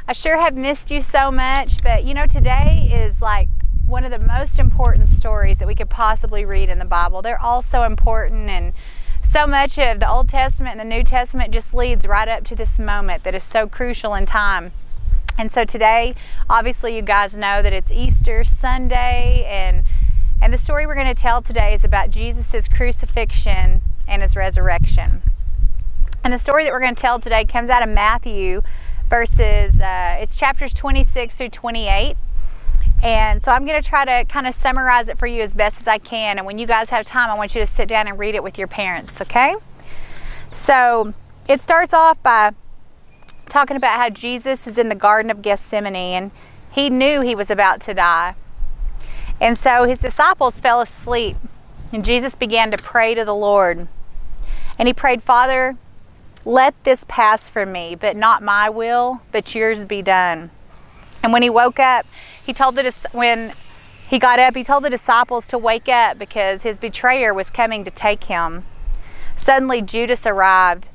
I sure have missed you so much, but today is like one of the most important stories that we could possibly read in the Bible. They're all so important, and so much of the Old Testament and the New Testament just leads right up to this moment that is so crucial in time. And so today, obviously you guys know that it's Easter Sunday, and the story we're going to tell today is about Jesus' crucifixion and his resurrection. And the story that we're going to tell today comes out of Matthew, it's chapters 26 through 28. And so I'm going to try to kind of summarize it for you as best as I can. And when you guys have time, I want you to sit down and read it with your parents, okay? So it starts off by talking about how Jesus is in the Garden of Gethsemane, and he knew he was about to die. And so his disciples fell asleep, and Jesus began to pray to the Lord. And he prayed, "Father, let this pass from me, but not my will, but yours be done." And when he woke up, he told the disciples to wake up because his betrayer was coming to take him. Suddenly Judas arrived.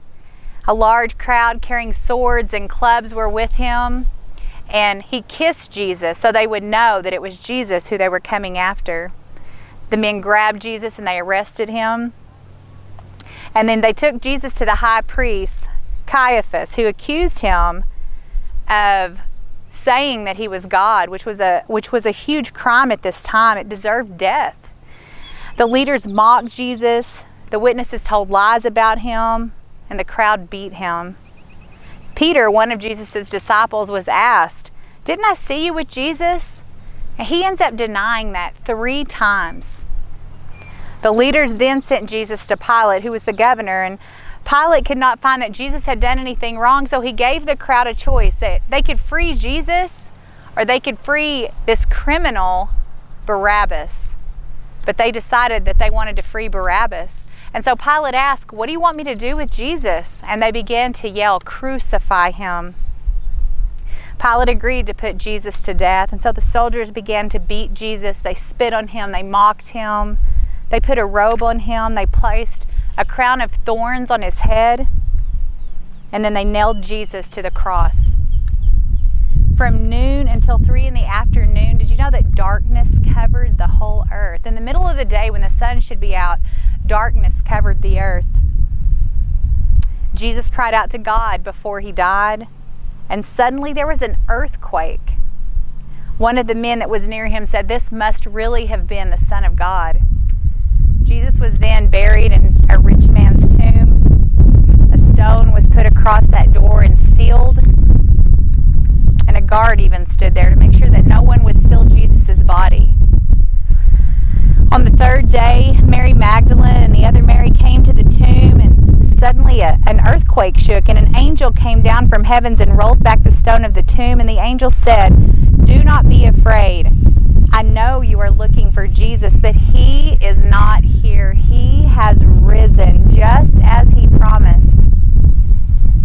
A large crowd carrying swords and clubs were with him, and he kissed Jesus so they would know that it was Jesus who they were coming after. The men grabbed Jesus and they arrested him. And then they took Jesus to the high priest, Caiaphas, who accused him of saying that he was God, which was a huge crime at this time. It deserved death. The leaders mocked Jesus. The witnesses told lies about him, and the crowd beat him. Peter, one of Jesus' disciples, was asked, "Didn't I see you with Jesus?" And he ends up denying that 3 times. The leaders then sent Jesus to Pilate, who was the governor, and Pilate could not find that Jesus had done anything wrong, so he gave the crowd a choice that they could free Jesus or they could free this criminal, Barabbas. But they decided that they wanted to free Barabbas. And so Pilate asked, "What do you want me to do with Jesus?" And they began to yell, "Crucify him." Pilate agreed to put Jesus to death, and so the soldiers began to beat Jesus. They spit on him, they mocked him. They put a robe on him. They placed a crown of thorns on his head. And then they nailed Jesus to the cross. From noon until 3 in the afternoon, did you know that darkness covered the whole earth? In the middle of the day when the sun should be out, darkness covered the earth. Jesus cried out to God before he died, and suddenly there was an earthquake. One of the men that was near him said, "This must really have been the Son of God." Jesus was then buried in a rich man's tomb. A stone was put across that door and sealed. And a guard even stood there to make sure that no one would steal Jesus' body. On the 3rd day, Mary Magdalene and the other Mary came to the tomb, and suddenly an earthquake shook, and an angel came down from heavens and rolled back the stone of the tomb. And the angel said, "Do not be afraid. I know you are looking for Jesus, but he is not here. He has risen, just as he promised."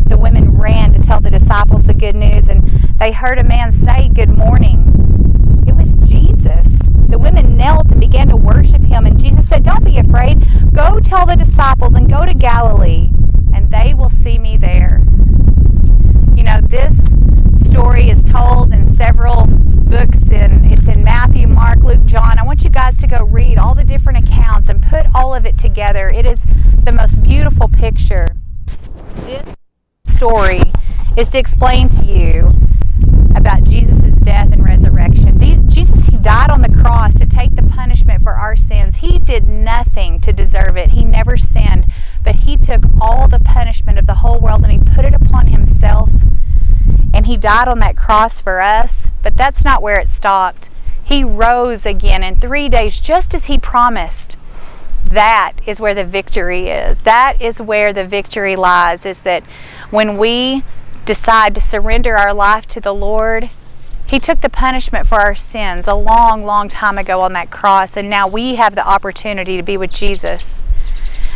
The women ran to tell the disciples the good news, and they heard a man say, "Good morning." It was Jesus. The women knelt and began to worship him, and Jesus said, "Don't be afraid. Go tell the disciples and go to Galilee, and they will see me there." This story is told in several books, and it's in Matthew, Mark, Luke, John. I want you guys to go read all the different accounts and put all of it together. It is the most beautiful picture. This story is to explain to you about Jesus' death and resurrection. Jesus, he died on the cross to take the punishment for our sins. He did nothing to deserve it. He never sinned, but he took all the punishment of the whole world and he put it upon himself. And he died on that cross for us, but that's not where it stopped. He rose again in 3 days, just as he promised. That is where the victory is. That is where the victory lies, is that when we decide to surrender our life to the Lord, he took the punishment for our sins a long, long time ago on that cross, and now we have the opportunity to be with Jesus.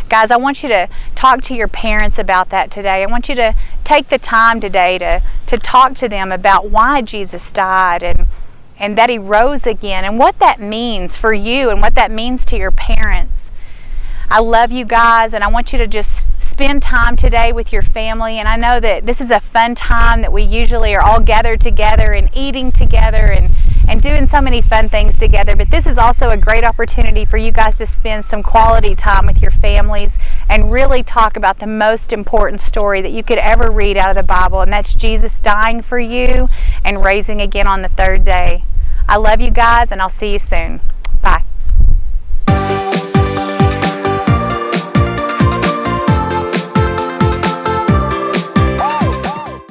Guys, I want you to talk to your parents about that today. I want you to take the time today to talk to them about why Jesus died and that he rose again and what that means for you and what that means to your parents. I love you guys, and I want you to just spend spend time today with your family. And I know that this is a fun time that we usually are all gathered together and eating together and doing so many fun things together. But this is also a great opportunity for you guys to spend some quality time with your families and really talk about the most important story that you could ever read out of the Bible, and that's Jesus dying for you and raising again on the third day. I love you guys, and I'll see you soon.